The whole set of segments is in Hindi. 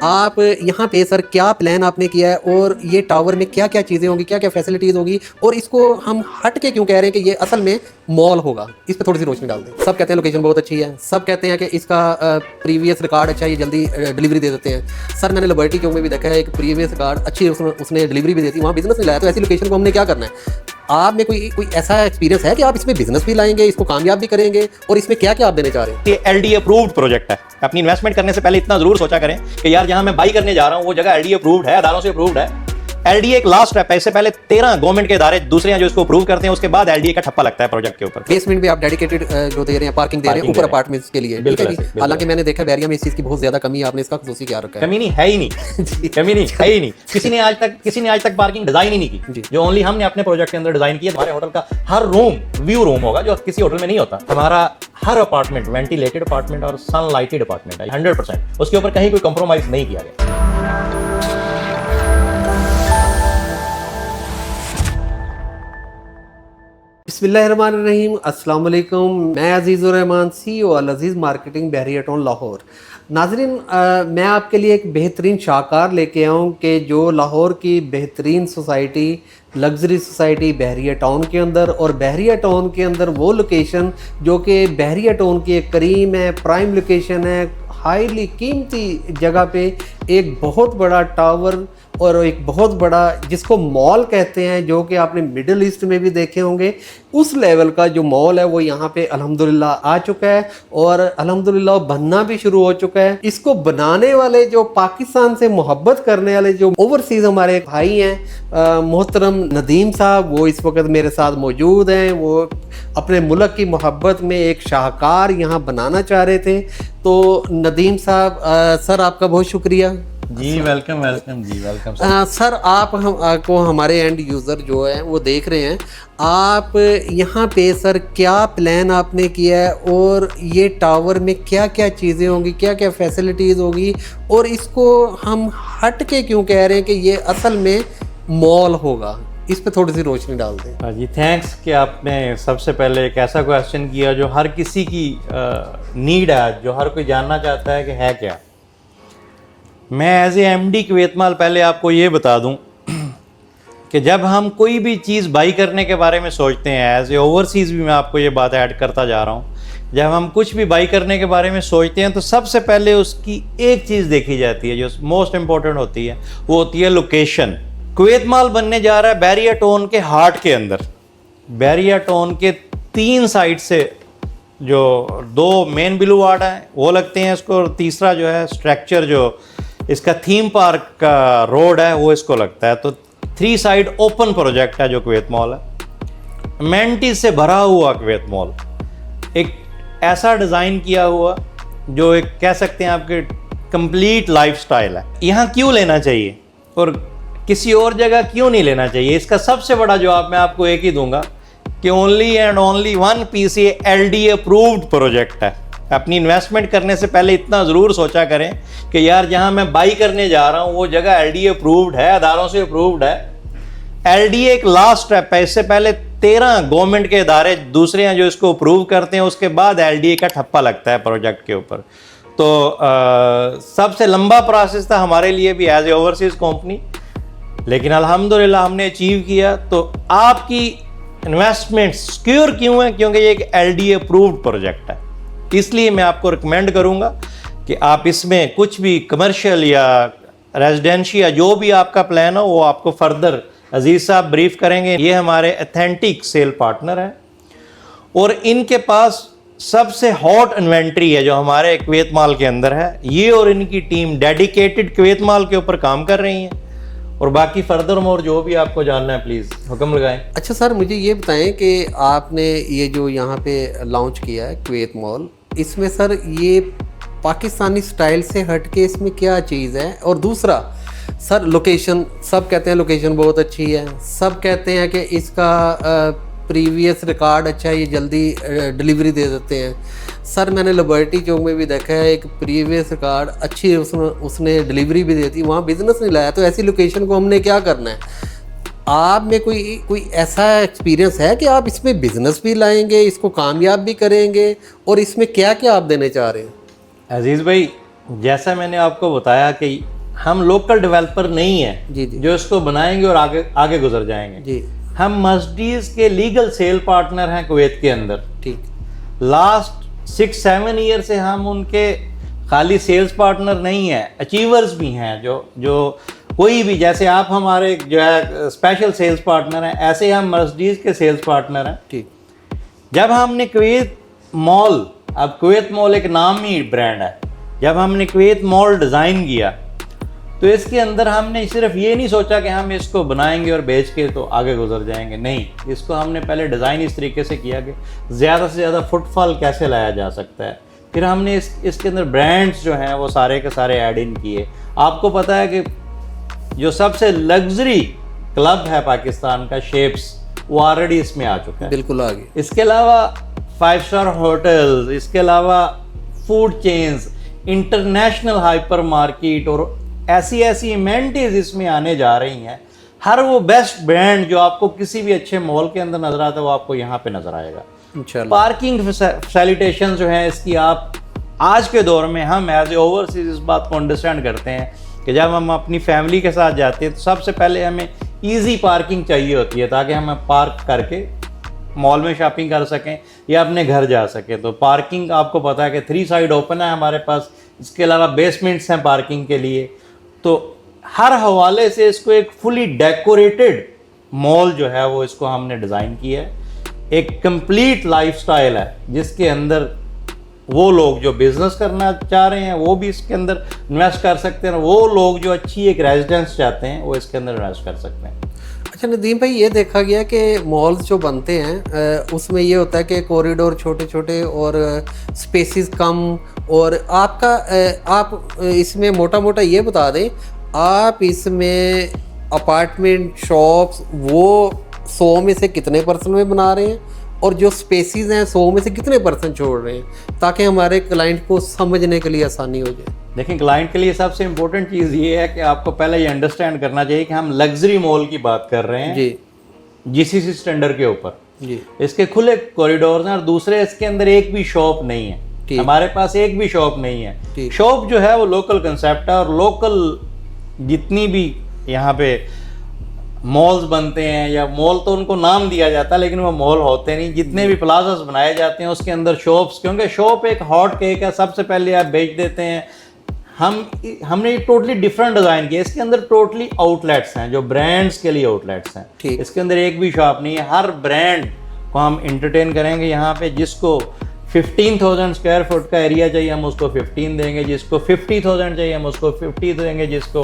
आप यहाँ पे सर क्या प्लान आपने किया है और ये टावर में क्या क्या चीज़ें होंगी, क्या क्या फैसिलिटीज़ होगी और इसको हम हट के क्यों कह रहे हैं कि ये असल में मॉल होगा, इस पर थोड़ी सी रोशनी डाल दें। सब कहते हैं लोकेशन बहुत अच्छी है, सब कहते हैं कि इसका प्रीवियस रिकॉर्ड अच्छा है, ये जल्दी डिलीवरी दे देते हैं। सर मैंने लिबर्टी चौक में भी देखा है, एक प्रीवियस रिकॉर्ड अच्छी उसने डिलीवरी भी दी थी, वहाँ बिजनेस नहीं लाया, तो ऐसी लोकेशन को हमने क्या करना है। आप में कोई ऐसा एक्सपीरियंस है कि आप इसमें बिजनेस भी लाएंगे, इसको कामयाब भी करेंगे और इसमें क्या क्या आप देने चाह रहे हैं? ये एलडी अप्रूव्ड प्रोजेक्ट है। अपनी इन्वेस्टमेंट करने से पहले इतना जरूर सोचा करें कि यार जहां मैं बाई करने जा रहा हूं वो जगह एलडी अप्रूव्ड है, अदालतों से अप्रूव्ड है। एलडीए एक लास्ट स्टेप है, इससे पहले 13 गवर्नमेंट के इदारे दूसरे हैं जो इसको अप्रूव करते हैं, उसके बाद एलडीए का ठप्पा लगता है प्रोजेक्ट के ऊपर। बेसमेंट भी आप डेडिकेटेड जो दे रहे हैं, पार्किंग दे रहे हैं ऊपर अपार्टमेंट्स के लिए, ठीक है जी। हालांकि मैंने देखा बैरिया में इस चीज की बहुत ज्यादा कमी है, आपने इसका खुसूसी क्या रखा है? कमी नहीं है ही नहीं कमी नहीं है ही नहीं। किसी ने आज तक पार्किंग डिजाइन ही नहीं की, जो ओनली हमने अपने प्रोजेक्ट के अंदर डिजाइन किया। हमारे होटल का हर रूम व्यू रूम होगा जो किसी होटल में नहीं होता। हमारा हर अपार्टमेंट वेंटिलेटेड अपार्टमेंट और सनलाइटेड अपार्टमेंट है 100%। उसके ऊपर कहीं कोई कंप्रोमाइज नहीं किया गया। बिस्मिल्लाहिर्रहमानिर्रहीम, अस्सलाम वालेकुम। मैं अजीज़ुर रहमान, CEO अल अजीज़ मार्केटिंग बहरिया टाउन लाहौर। नाजरीन, मैं आपके लिए एक बेहतरीन शाहकार लेके आया हूँ कि जो लाहौर की बेहतरीन सोसाइटी, लग्जरी सोसाइटी बहरिया टाउन के अंदर, और बहरिया टाउन के अंदर वो लोकेशन जो कि बहरिया टाउन की एक करीम है, प्राइम लोकेशन है, हाईली कीमती जगह पे एक बहुत बड़ा टावर और एक बहुत बड़ा जिसको मॉल कहते हैं, जो कि आपने मिडिल ईस्ट में भी देखे होंगे, उस लेवल का जो मॉल है वो यहाँ पे अल्हम्दुलिल्लाह आ चुका है और अल्हम्दुलिल्लाह बनना भी शुरू हो चुका है। इसको बनाने वाले जो पाकिस्तान से मोहब्बत करने वाले जो ओवरसीज़ हमारे भाई हैं, मोहतरम नदीम साहब, वो इस वक्त मेरे साथ मौजूद हैं। वो अपने मुल्क की मोहब्बत में एक शाहकार यहाँ बनाना चाह रहे थे। तो नदीम साहब, सर आपका बहुत शुक्रिया जी। वेलकम जी, वेलकम सर। आप को हमारे एंड यूज़र जो है वो देख रहे हैं, आप यहाँ पे सर क्या प्लान आपने किया है और ये टावर में क्या क्या चीज़ें होंगी, क्या क्या फैसिलिटीज़ होगी और इसको हम हट के क्यों कह रहे हैं कि ये असल में मॉल होगा, इस पे थोड़ी सी रोशनी डाल दें। जी थैंक्स कि आपने सबसे पहले एक ऐसा क्वेश्चन किया जो हर किसी की नीड है, जो हर कोई जानना चाहता है कि है क्या। मैं एज ए MD कुवैतमाल पहले आपको ये बता दूं कि जब हम कोई भी चीज़ बाई करने के बारे में सोचते हैं, एज ए ओवरसीज़ भी मैं आपको ये बात ऐड करता जा रहा हूँ, जब हम कुछ भी बाई करने के बारे में सोचते हैं तो सबसे पहले उसकी एक चीज़ देखी जाती है जो मोस्ट इम्पॉर्टेंट होती है, वो होती है लोकेशन। कुवैतमाल बनने जा रहा है बहरिया टाउन के हार्ट के अंदर। बहरिया टाउन के 3 साइड से जो 2 मेन बुलेवार्ड हैं वो लगते हैं इसको, और तीसरा जो है स्ट्रक्चर जो इसका थीम पार्क का रोड है वो इसको लगता है। तो 3 साइड ओपन प्रोजेक्ट है जो कुवैत मॉल है, एमेनिटीज से भरा हुआ कुवैत मॉल, एक ऐसा डिज़ाइन किया हुआ जो एक कह सकते हैं आपके कंप्लीट लाइफस्टाइल है। यहाँ क्यों लेना चाहिए और किसी और जगह क्यों नहीं लेना चाहिए, इसका सबसे बड़ा जवाब मैं आपको एक ही दूंगा कि only and only one piece ये LD अप्रूव्ड प्रोजेक्ट है। अपनी इन्वेस्टमेंट करने से पहले इतना ज़रूर सोचा करें कि यार जहां मैं बाई करने जा रहा हूं वो जगह LD अप्रूव्ड है, अदालतों से अप्रूव्ड है। LD एक लास्ट स्टेप है, इससे पहले 13 गवर्नमेंट के इदारे दूसरे हैं जो इसको अप्रूव करते हैं, उसके बाद LD का ठप्पा लगता है प्रोजेक्ट के ऊपर। तो सबसे लंबा प्रोसेस था हमारे लिए भी एज ए ओवरसीज कंपनी, लेकिन अल्हम्दुलिल्लाह हमने अचीव किया। तो आपकी इन्वेस्टमेंट सिक्योर क्यों है? क्योंकि ये एक LD अप्रूव्ड प्रोजेक्ट है। इसलिए मैं आपको रिकमेंड करूंगा कि आप इसमें कुछ भी कमर्शियल या रेजिडेंशियल या जो भी आपका प्लान हो वो आपको फर्दर अजीज साहब ब्रीफ करेंगे। ये हमारे ऑथेंटिक सेल पार्टनर हैं और इनके पास सबसे हॉट इन्वेंट्री है जो हमारे कुवैत माल के अंदर है। ये और इनकी टीम डेडिकेटेड कुवैत माल के ऊपर काम कर रही है। और बाकी फर्दर मोर जो भी आपको जानना है प्लीज़ हुक्म लगाएं। अच्छा सर, मुझे ये बताएं कि आपने ये जो यहाँ पे लॉन्च किया है कुवैत मॉल, इसमें सर ये पाकिस्तानी स्टाइल से हटके इसमें क्या चीज़ है? और दूसरा सर लोकेशन, सब कहते हैं लोकेशन बहुत अच्छी है, सब कहते हैं कि इसका प्रीवियस रिकॉर्ड अच्छा है, ये जल्दी डिलीवरी दे देते हैं। सर मैंने लिबर्टी चौक में भी देखा है, एक प्रीवियस रिकॉर्ड अच्छी उसने डिलीवरी भी देती, वहाँ बिजनेस नहीं लाया, तो ऐसी लोकेशन को हमने क्या करना है? आप में कोई ऐसा एक्सपीरियंस है कि आप इसमें बिजनेस भी लाएंगे, इसको कामयाब भी करेंगे और इसमें क्या क्या आप देने चाह रहे हैं? अजीज़ भाई, जैसा मैंने आपको बताया कि हम लोकल डेवलपर नहीं है जी जी जो इसको बनाएंगे और आगे आगे गुजर जाएंगे। जी, हम मर्सिडीज के लीगल सेल पार्टनर हैं कुवैत के अंदर। ठीक, लास्ट 6-7 ईयर से हम उनके खाली सेल्स पार्टनर नहीं हैं, अचीवर्स भी हैं। जो कोई भी, जैसे आप हमारे जो है स्पेशल सेल्स पार्टनर हैं, ऐसे हम मर्सिडीज के सेल्स पार्टनर हैं। ठीक, जब हमने कुवैत मॉल, अब कुवैत मॉल एक नाम ही ब्रांड है, जब हमने कुवैत मॉल डिज़ाइन किया तो इसके अंदर हमने सिर्फ ये नहीं सोचा कि हम इसको बनाएंगे और बेच के तो आगे गुजर जाएंगे, नहीं। इसको हमने पहले डिज़ाइन इस तरीके से किया कि ज़्यादा से ज़्यादा फुटफॉल कैसे लाया जा सकता है। फिर हमने इसके अंदर ब्रांड्स जो हैं वो सारे के सारे ऐड इन किए। आपको पता है कि जो सबसे लग्जरी क्लब है पाकिस्तान का, शेप्स, वो ऑलरेडी इसमें आ चुका है। बिल्कुल आगे। इसके अलावा 5 स्टार होटल्स, इसके अलावा food chains, international hyper market और ऐसी ऐसी इमेंटीज इसमें आने जा रही हैं। हर वो बेस्ट ब्रांड जो आपको किसी भी अच्छे मॉल के अंदर नजर आता है वो आपको यहाँ पे नजर आएगा। इंशाल्लाह। पार्किंग फैसिलिटेशन जो है इसकी, आप आज के दौर में हम एज ए ओवरसीज इस बात को अंडरस्टैंड करते हैं कि जब हम अपनी फैमिली के साथ जाते हैं तो सबसे पहले हमें ईजी पार्किंग चाहिए होती है ताकि हम पार्क करके मॉल में शॉपिंग कर सकें या अपने घर जा सकें। तो पार्किंग आपको पता है कि 3 साइड ओपन है हमारे पास। इसके अलावा बेसमेंट्स हैं पार्किंग के लिए। तो हर हवाले से इसको एक फुली डेकोरेटेड मॉल जो है वो इसको हमने डिज़ाइन किया है। एक कंप्लीट लाइफस्टाइल है जिसके अंदर वो लोग जो बिजनेस करना चाह रहे हैं वो भी इसके अंदर इन्वेस्ट कर सकते हैं, वो लोग जो अच्छी एक रेजिडेंस चाहते हैं वो इसके अंदर इन्वेस्ट कर सकते हैं। अच्छा नदीम भाई, ये देखा गया कि मॉल्स जो बनते हैं उसमें ये होता है कि कॉरिडोर छोटे छोटे और स्पेसेस कम, और आप इसमें मोटा मोटा ये बता दें, आप इसमें अपार्टमेंट शॉप्स वो 100 में से कितने % में बना रहे हैं और जो स्पेसेस हैं 100 में से कितने % छोड़ रहे हैं, ताकि हमारे क्लाइंट को समझने के लिए आसानी हो जाए। देखिए, क्लाइंट के लिए सबसे इम्पोर्टेंट चीज़ ये है कि आपको पहले ये अंडरस्टैंड करना चाहिए कि हम लग्जरी मॉल की बात कर रहे हैं जी, जीसीसी स्टैंडर्ड के ऊपर। जी, इसके खुले कॉरिडोर्स हैं और दूसरे इसके अंदर एक भी शॉप नहीं है। हमारे पास एक भी शॉप नहीं है। शॉप जो है वो लोकल कंसेप्ट है और लोकल जितनी भी यहाँ पे मॉल्स बनते हैं, या मॉल तो उनको नाम दिया जाता है लेकिन वो मॉल होते नहीं, जितने भी प्लाजास बनाए जाते हैं उसके अंदर शॉप्स, क्योंकि शॉप एक हॉट केक है, सबसे पहले आप बेच देते हैं। हमने टोटली डिफरेंट डिज़ाइन किया। इसके अंदर टोटली आउटलेट्स हैं जो ब्रांड्स के लिए आउटलेट्स हैं। इसके अंदर एक भी शॉप नहीं है। हर ब्रांड को हम एंटरटेन करेंगे यहाँ पे। जिसको 15,000 स्क्वायर फुट का एरिया चाहिए हम उसको 15 देंगे, जिसको 50,000 चाहिए हम उसको 50 देंगे, जिसको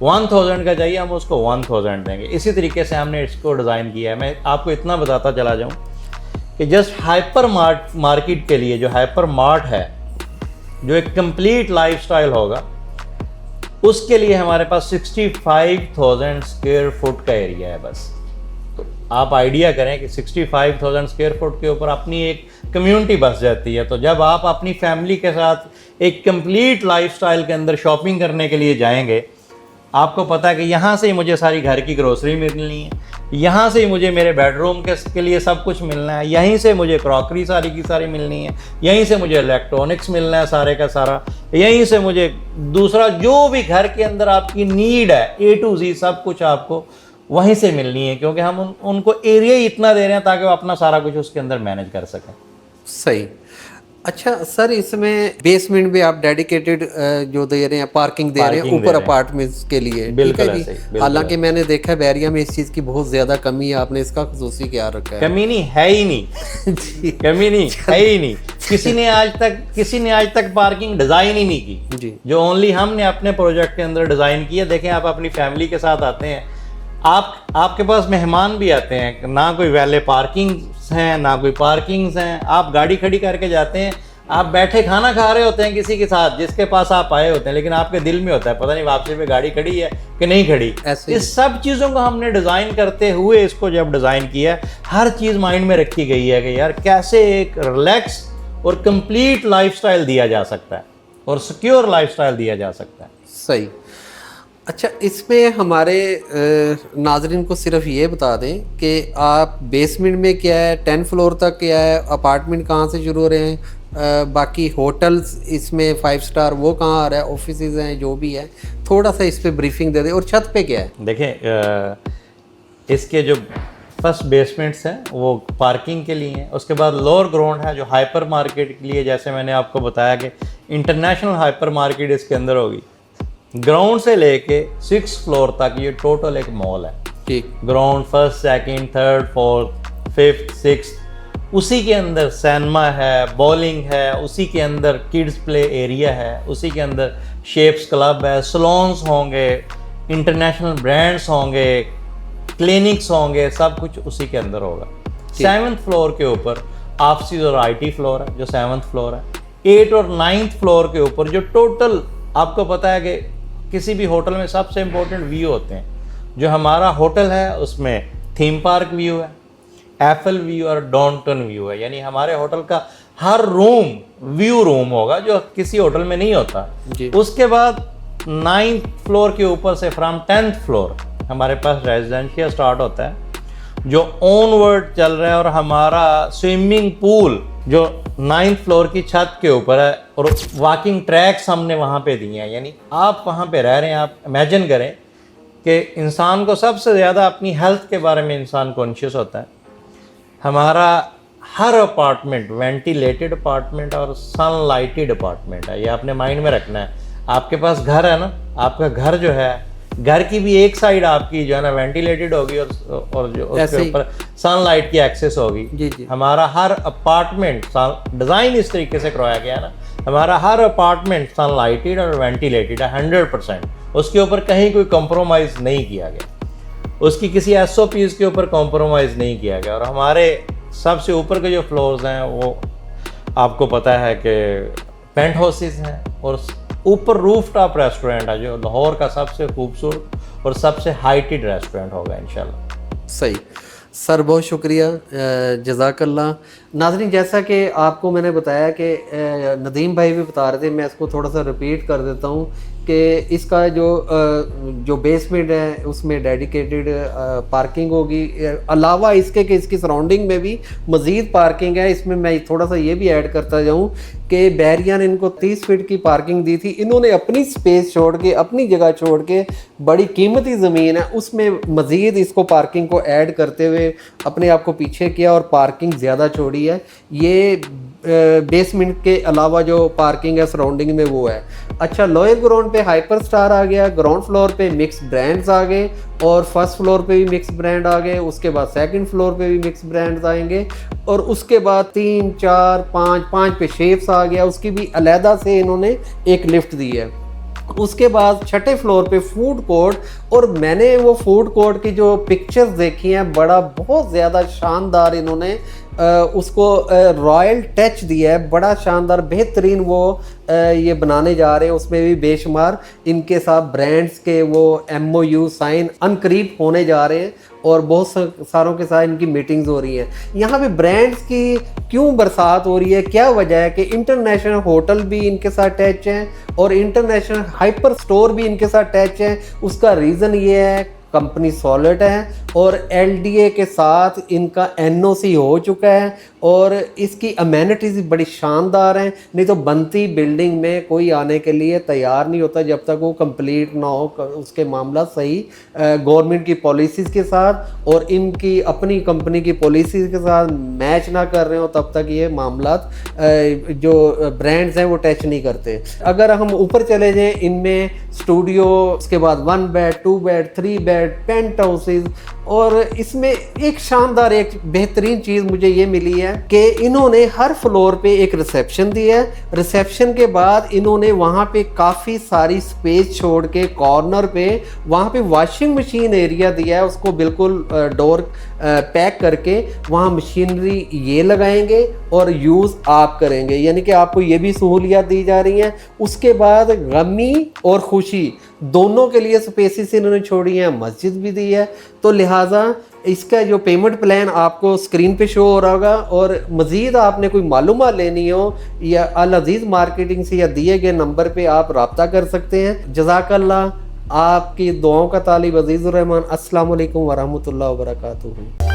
1,000 का चाहिए हम उसको 1,000 देंगे। इसी तरीके से हमने इसको डिज़ाइन किया है। मैं आपको इतना बताता चला जाऊँ कि जस्ट हाइपर मार्केट के लिए, जो हाइपर मार्ट है, जो एक कंप्लीट लाइफस्टाइल होगा, उसके लिए हमारे पास 65,000 स्क्वायर फुट का एरिया है बस। तो आप आइडिया करें कि 65,000 स्क्वायर फुट के ऊपर अपनी एक कम्युनिटी बस जाती है। तो जब आप अपनी फैमिली के साथ एक कंप्लीट लाइफस्टाइल के अंदर शॉपिंग करने के लिए जाएंगे, आपको पता है कि यहाँ से ही मुझे सारी घर की ग्रोसरी मिलनी है, यहाँ से ही मुझे मेरे बेडरूम के लिए सब कुछ मिलना है, यहीं से मुझे क्रॉकरी सारी की सारी मिलनी है, यहीं से मुझे इलेक्ट्रॉनिक्स मिलना है सारे का सारा, यहीं से मुझे दूसरा जो भी घर के अंदर आपकी नीड है A to Z सब कुछ आपको वहीं से मिलनी है, क्योंकि हम उनको एरिया ही इतना दे रहे हैं ताकि वो अपना सारा कुछ उसके अंदर मैनेज कर सकें। सही। अच्छा सर, इसमें बेसमेंट में आप डेडिकेटेड जो दे रहे हैं, पार्किंग दे रहे हैं ऊपर अपार्टमेंट्स के लिए, ठीक है जी। हालांकि मैंने देखा है बैरिया में इस चीज़ की बहुत ज़्यादा कमी है, आपने इसका खुसूसी क्या रखा है? कमी नहीं है ही नहीं जी, कमी नहीं है ही नहीं। किसी ने आज तक पार्किंग डिज़ाइन ही नहीं की जी, जो ओनली हमने अपने प्रोजेक्ट के अंदर डिज़ाइन किया। देखें, आप अपनी फैमिली के साथ आते हैं, आपके पास मेहमान भी आते हैं, ना कोई वैले पार्किंग्स हैं ना कोई पार्किंग्स हैं, आप गाड़ी खड़ी करके जाते हैं, आप बैठे खाना खा रहे होते हैं किसी के साथ जिसके पास आप आए होते हैं, लेकिन आपके दिल में होता है पता नहीं वापसी पे गाड़ी खड़ी है कि नहीं खड़ी। इस सब चीज़ों को हमने डिज़ाइन करते हुए इसको जब डिज़ाइन किया, हर चीज़ माइंड में रखी गई है कि यार कैसे एक रिलैक्स और कंप्लीट लाइफस्टाइल दिया जा सकता है और सिक्योर लाइफस्टाइल दिया जा सकता है। सही। अच्छा, इसमें हमारे नाजरीन को सिर्फ ये बता दें कि आप बेसमेंट में क्या है, 10 फ्लोर तक क्या है, अपार्टमेंट कहाँ से शुरू हो रहे हैं, बाकी होटल्स इसमें 5 स्टार वो कहाँ आ रहा है, ऑफिसेज हैं जो भी है, थोड़ा सा इस पे ब्रीफिंग दे दे। और छत पे क्या है? देखें, इसके जो फर्स्ट बेसमेंट्स हैं वो पार्किंग के लिए हैं, उसके बाद लोअर ग्राउंड है जो हाइपर मार्केट के लिए, जैसे मैंने आपको बताया कि इंटरनेशनल हाइपर मार्केट इसके अंदर होगी। ग्राउंड से लेके 6th फ्लोर तक ये टोटल एक मॉल है। ठीक। Ground 1st, 2nd, 3rd, 4th, 5th, 6th, उसी के अंदर सिनेमा है, बॉलिंग है, उसी के अंदर किड्स प्ले एरिया है, उसी के अंदर शेप्स क्लब है, सलोन्स होंगे, इंटरनेशनल ब्रांड्स होंगे, क्लिनिक्स होंगे, सब कुछ उसी के अंदर होगा। 7th फ्लोर के ऊपर ऑफिस और IT फ्लोर है जो 7th फ्लोर है। 8th और 9th फ्लोर के ऊपर जो टोटल, आपको पता है कि किसी भी होटल में सबसे इम्पोर्टेंट व्यू होते हैं, जो हमारा होटल है उसमें थीम पार्क व्यू है, एफएल व्यू और डाउनटाउन व्यू है, यानी हमारे होटल का हर रूम व्यू रूम होगा जो किसी होटल में नहीं होता जी। उसके बाद 9th फ्लोर के ऊपर से फ्रॉम 10th फ्लोर हमारे पास रेजिडेंशियल स्टार्ट होता है जो ऑनवर्ड चल रहा है, और हमारा स्विमिंग पूल जो 9th फ्लोर की छत के ऊपर है, और वॉकिंग ट्रैक्स हमने वहाँ पे दिए हैं। यानी आप वहाँ पे रह रहे हैं, आप इमेजिन करें कि इंसान को सबसे ज़्यादा अपनी हेल्थ के बारे में इंसान कॉन्शियस होता है। हमारा हर अपार्टमेंट वेंटिलेटेड अपार्टमेंट और सनलाइटेड अपार्टमेंट है, ये आपने माइंड में रखना है। आपके पास घर है ना, आपका घर जो है, घर की भी एक साइड आपकी जो है ना वेंटिलेटेड होगी और जो उसके ऊपर सनलाइट की एक्सेस होगी। जी जी। हमारा हर अपार्टमेंट डिज़ाइन इस तरीके से करवाया गया ना, हमारा हर अपार्टमेंट सनलाइटेड और वेंटिलेटेड है 100%। उसके ऊपर कहीं कोई कॉम्प्रोमाइज़ नहीं किया गया, उसकी किसी SOPs के ऊपर कॉम्प्रोमाइज़ नहीं किया गया। और हमारे सबसे ऊपर के जो फ्लोर्स हैं वो आपको पता है कि पेंट हाउसेस हैं, और ऊपर रूफ टॉप रेस्टोरेंट है जो लाहौर का सबसे खूबसूरत और सबसे हाइटेड रेस्टोरेंट होगा इंशाल्लाह। सही सर, बहुत शुक्रिया, जज़ाकल्लाह। नाज़रीन, जैसा कि आपको मैंने बताया कि नदीम भाई भी बता रहे थे, मैं इसको थोड़ा सा रिपीट कर देता हूँ कि इसका जो बेसमेंट है उसमें डेडिकेटेड पार्किंग होगी, अलावा इसके कि इसकी सराउंडिंग में भी मज़ीद पार्किंग है। इसमें मैं थोड़ा सा ये भी ऐड करता जाऊँ कि बहरिया ने इनको 30 फीट की पार्किंग दी थी, इन्होंने अपनी स्पेस छोड़ के, अपनी जगह छोड़ के, बड़ी कीमती ज़मीन है उसमें मज़ीद इसको पार्किंग को ऐड करते हुए अपने आप को पीछे किया और पार्किंग ज़्यादा छोड़ी है। ये बेसमेंट के अलावा जो पार्किंग है सराउंडिंग में वो है। अच्छा, लोअर ग्राउंड पे हाइपर स्टार आ गया, ग्राउंड फ्लोर पे मिक्स ब्रांड्स आ गए, और फर्स्ट फ्लोर पे भी मिक्स ब्रांड आ गए, उसके बाद सेकंड फ्लोर पे भी मिक्स ब्रांड्स आएंगे, और उसके बाद 3, 4, 5 पे शेफ्स आ गया, उसकी भी अलहदा से इन्होंने एक लिफ्ट दी है। उसके बाद 6ठे फ्लोर पे फूड कोर्ट, और मैंने वो फूड कोर्ट की जो पिक्चर्स देखी हैं, बड़ा बहुत ज़्यादा शानदार इन्होंने उसको रॉयल टच दिया है, बड़ा शानदार बेहतरीन वो ये बनाने जा रहे हैं। उसमें भी बेशुमार इनके साथ ब्रांड्स के वो MOU साइन अनकरीब होने जा रहे हैं, और बहुत सारों के साथ इनकी मीटिंग्स हो रही हैं। यहाँ पे ब्रांड्स की क्यों बरसात हो रही है, क्या वजह है कि इंटरनेशनल होटल भी इनके साथ टच हैं और इंटरनेशनल हाइपर स्टोर भी इनके साथ टच हैं। उसका रीज़न ये है, कंपनी सॉलिड है और LDA के साथ इनका NOC हो चुका है, और इसकी अमेनिटीज़ बड़ी शानदार हैं। नहीं तो बनती बिल्डिंग में कोई आने के लिए तैयार नहीं होता जब तक वो कंप्लीट ना हो उसके मामला सही गवर्नमेंट की पॉलिसीज़ के साथ और इनकी अपनी कंपनी की पॉलिसीज़ के साथ मैच ना कर रहे हो, तब तक ये मामला जो ब्रांड्स हैं वो टच नहीं करते। अगर हम ऊपर चले जाएँ, इनमें स्टूडियो, उसके बाद 1 bed, 2 bed, 3 bed, penthouses, और इसमें एक शानदार एक बेहतरीन चीज़ मुझे ये मिली है कि इन्होंने हर फ्लोर पे एक रिसेप्शन दिया है। रिसेप्शन के बाद इन्होंने वहाँ पे काफ़ी सारी स्पेस छोड़ के कॉर्नर पे वहाँ पे वॉशिंग मशीन एरिया दिया है, उसको बिल्कुल डोर पैक करके वहाँ मशीनरी ये लगाएंगे और यूज़ आप करेंगे, यानी कि आपको ये भी सहूलियत दी जा रही हैं। उसके बाद गमी और खुशी दोनों के लिए स्पेसिस इन्होंने छोड़ी हैं, मस्जिद भी दी है। तो लिहाजा इसका जो पेमेंट प्लान आपको स्क्रीन पे शो हो रहा होगा, और मज़ीद आपने कोई मालूमात लेनी हो या अल अज़ीज़ मार्केटिंग से या दिए गए नंबर पे आप रब्ता कर सकते हैं। जज़ाकल्लाह, आपकी दुआओं का तालिब अज़ीज़ुर रहमान। अस्सलाम वालेकुम वरहमतुल्लाहि वबरकातुहू।